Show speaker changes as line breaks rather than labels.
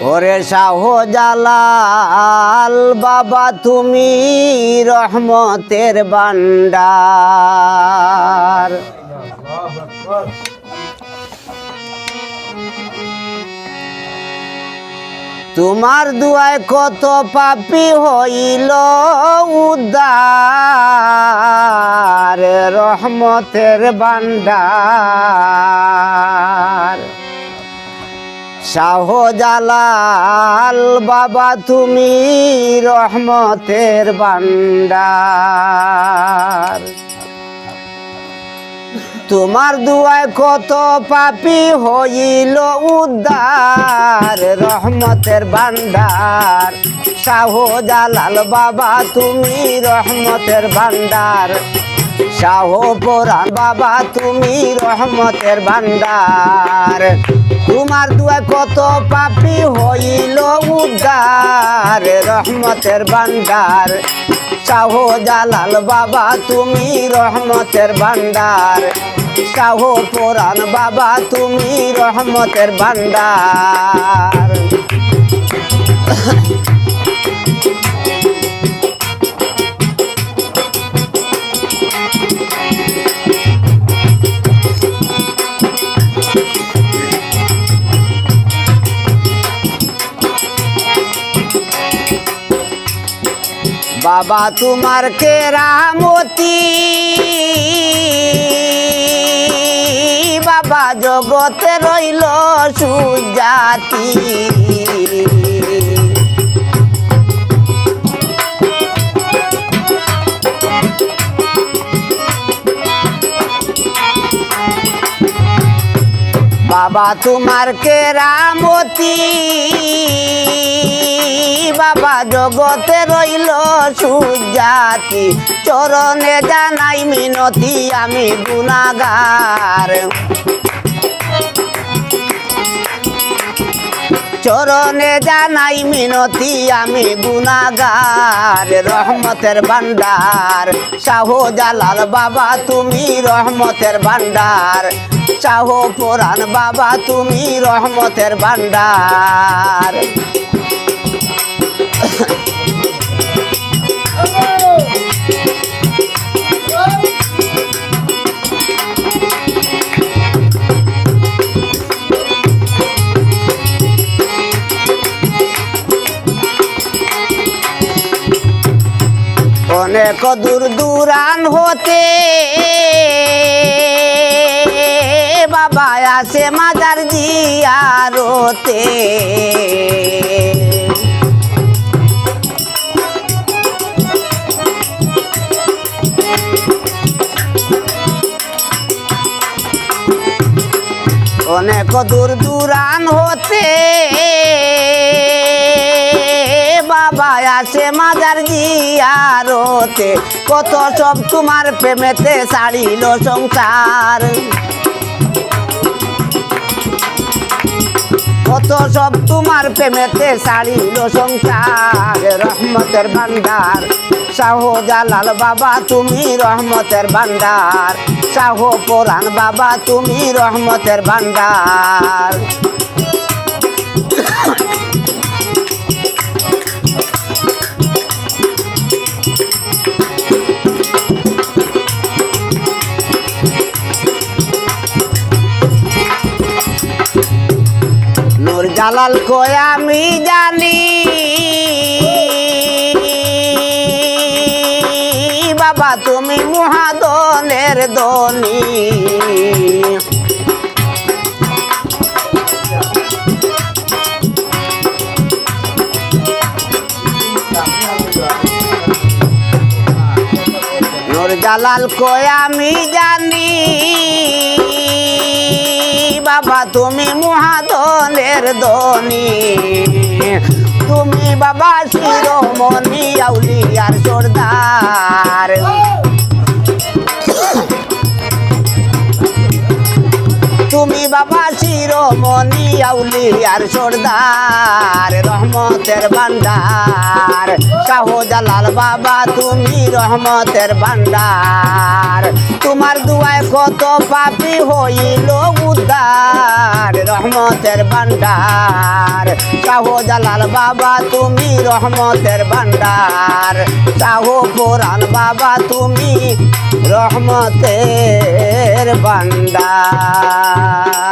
ওরে শাহজালাল বাবা তুমি রহমতের ভান্ডার। তোমার দুয়ায় কত পাপী হইল উদ্ধার, রহমতের ভান্ডার। শাহজালাল বাবা তুমি রহমতের ভান্ডার। তোমার দুয়ায় কত পাপী হইল উদ্ধার, রহমতের ভান্ডার। শাহজালাল বাবা তুমি রহমতের ভান্ডার। শাহ পুরাণ বাবা তুমি রহমতের ভান্ডার। তোমার দুয়ায় কত পাপী হইল উদ্ধার, রহমতের ভান্ডার। শাহজালাল বাবা তুমি রহমতের ভান্ডার। শাহ পুরাণ বাবা তুমি রহমতের ভান্ডার। বাবা তোমার কেরামতি, বাবা জগতে রইল সুজাতি। বাবা তোমার কেরামতি, বাবা জগতে রইল সুজাতি। চরণে জানাই মিনতি আমি গুনাহগার। চরণে জানাই মিনতি আমি গুনাহগার, রহমতের ভান্ডার। শাহজালাল বাবা তুমি রহমতের ভান্ডার। শাহ পুরাণ বাবা তুমি রহমতের ভান্ডার। অনেক দূর দূরান হতে বাবা আসে মাজার জিয়ারতে। অনেক দূর দূরান হতে বাবা আসে মাজার জিয়ারতে। কত সব তোমার প্রেমেতে ছাড়িল সংসার। কত সব তোমার প্রেমেতে ছাড়িল সংসার, রহমতের ভান্ডার। শাহজালাল বাবা তুমি রহমতের ভান্ডার। শাহ পুরাণ বাবা তুমি রহমতের ভান্ডার। নূরজালাল কয় আমি জানি, বাবা তুমি মহাদনের ধনী। নূরজালাল কয় আমি জানি, বাবা তুমি মহাদনের ধনী। তুমি বাবা শিরোমণি আউলিয়ার সর্দার। তুমি বাবা শিরোমণি আউলিয়ার সর্দার রহমতের ভান্ডার শাহজালাল বাবা তুমি রহমতের ভান্ডার তোমার দুয়ায় কত পাপী হইল উদ্ধার রহমতের ভান্ডার শাহজালাল বাবা তুমি রহমতের ভান্ডার শাহ পুরাণ বাবা তুমি রহমতের ভান্ডার।